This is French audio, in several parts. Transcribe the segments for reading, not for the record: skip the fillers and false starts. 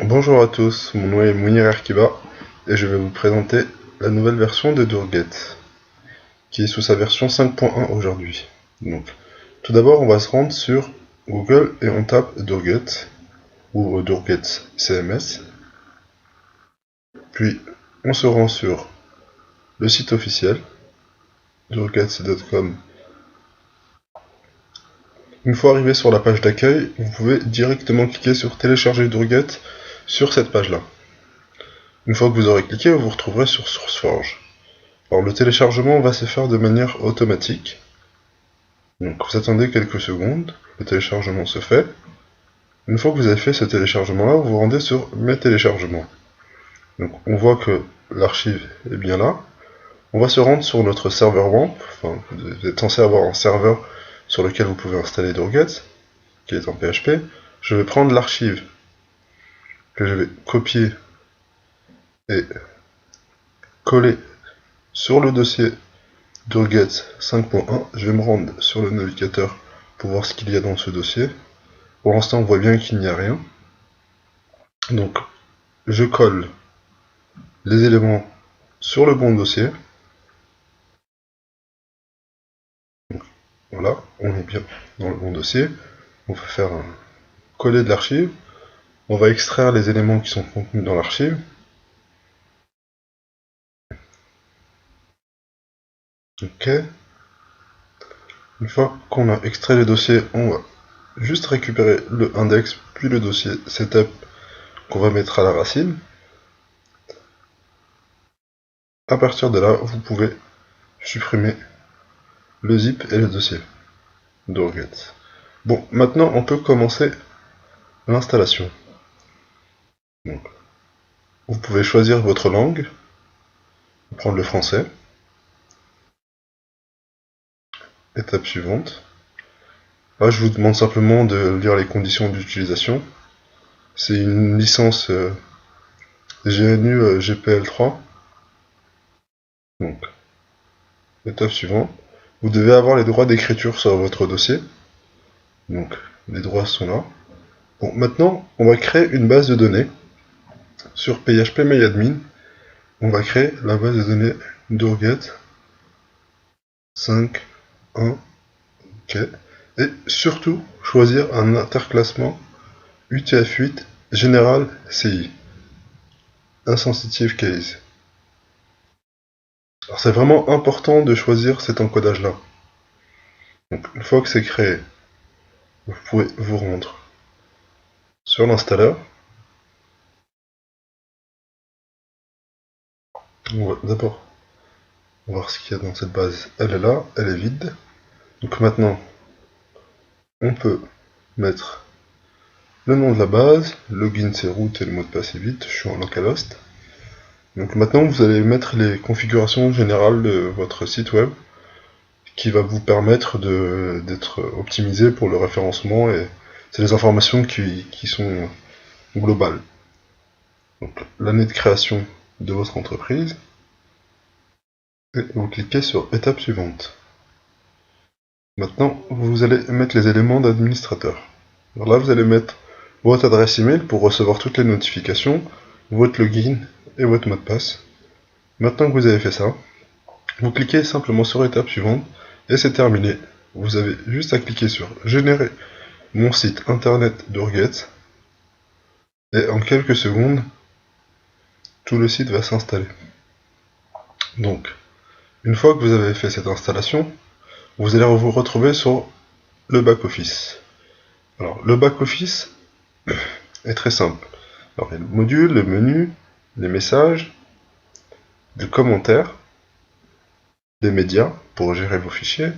Bonjour à tous, mon nom est Mounir Erkiba et je vais vous présenter la nouvelle version de Dourget, qui est sous sa version 5.1 aujourd'hui. Donc, tout d'abord, on va se rendre sur Google et on tape Dourget ou Dourget CMS. Puis, on se rend sur le site officiel, dourget.com. Une fois arrivé sur la page d'accueil, vous pouvez directement cliquer sur Télécharger Dourget sur cette page-là. Une fois que vous aurez cliqué, vous vous retrouverez sur SourceForge. Alors le téléchargement va se faire de manière automatique. Donc vous attendez quelques secondes, le téléchargement se fait. Une fois que vous avez fait ce téléchargement-là, vous vous rendez sur Mes téléchargements. Donc on voit que l'archive est bien là. On va se rendre sur notre serveur WAMP, enfin vous êtes censé avoir un serveur sur lequel vous pouvez installer Dourget, qui est en PHP. Je vais prendre l'archive que je vais copier et coller sur le dossier Dourget 5.1. Je vais me rendre sur le navigateur pour voir ce qu'il y a dans ce dossier. Pour l'instant, on voit bien qu'il n'y a rien. Donc, je colle les éléments sur le bon dossier. Donc, voilà, on est bien dans le bon dossier. On va faire un coller de l'archive. On va extraire les éléments qui sont contenus dans l'archive. Ok. Une fois qu'on a extrait le dossier, on va juste récupérer le index, puis le dossier setup qu'on va mettre à la racine. À partir de là, vous pouvez supprimer le zip et le dossier Dourget. Bon, maintenant on peut commencer l'installation. Donc, vous pouvez choisir votre langue, prendre le français. Étape suivante. Là, je vous demande simplement de lire les conditions d'utilisation. C'est une licence GNU GPL3. Donc, étape suivante. Vous devez avoir les droits d'écriture sur votre dossier. Donc, les droits sont là. Bon, maintenant, on va créer une base de données. Sur PHPMyAdmin, on va créer la base de données Dourget 5.1. Ok. Et surtout, choisir un interclassement UTF-8 General CI. Insensitive Case. Alors c'est vraiment important de choisir cet encodage-là. Donc une fois que c'est créé, vous pouvez vous rendre sur l'installeur. On va d'abord voir ce qu'il y a dans cette base. Elle est là, elle est vide. Donc maintenant, on peut mettre le nom de la base, login c'est root et le mot de passe est vite, je suis en localhost. Donc maintenant vous allez mettre les configurations générales de votre site web qui va vous permettre d'être optimisé pour le référencement, et c'est les informations qui sont globales. Donc l'année de création de votre entreprise, et vous cliquez sur étape suivante. Maintenant, vous allez mettre les éléments d'administrateur. Alors là, vous allez mettre votre adresse email pour recevoir toutes les notifications, votre login et votre mot de passe. Maintenant que vous avez fait ça, vous cliquez simplement sur étape suivante et c'est terminé. Vous avez juste à cliquer sur générer mon site internet Dourget et en quelques secondes, tout le site va s'installer. Donc, une fois que vous avez fait cette installation, vous allez vous retrouver sur le back-office. Alors, le back-office est très simple. Alors, il y a le module, le menu, les messages, les commentaires, les médias pour gérer vos fichiers,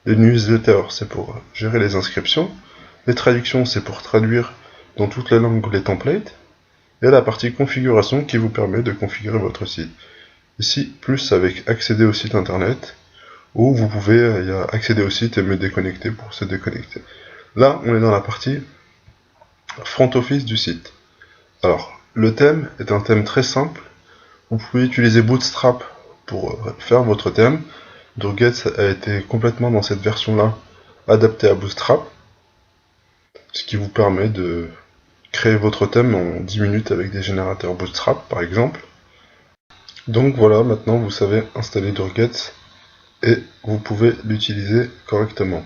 les newsletters, c'est pour gérer les inscriptions, les traductions, c'est pour traduire dans toutes les langues les templates, et la partie configuration qui vous permet de configurer votre site. Ici, plus avec accéder au site internet, où vous pouvez accéder au site et me déconnecter pour se déconnecter. Là, on est dans la partie front office du site. Alors, le thème est un thème très simple. Vous pouvez utiliser Bootstrap pour faire votre thème. Dourget a été complètement dans cette version-là adapté à Bootstrap, ce qui vous permet de créer votre thème en 10 minutes avec des générateurs Bootstrap par exemple. Donc voilà, maintenant vous savez installer Doorget et vous pouvez l'utiliser correctement.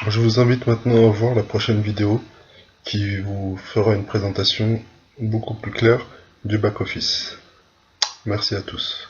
Je vous invite maintenant à voir la prochaine vidéo qui vous fera une présentation beaucoup plus claire du back-office. Merci à tous.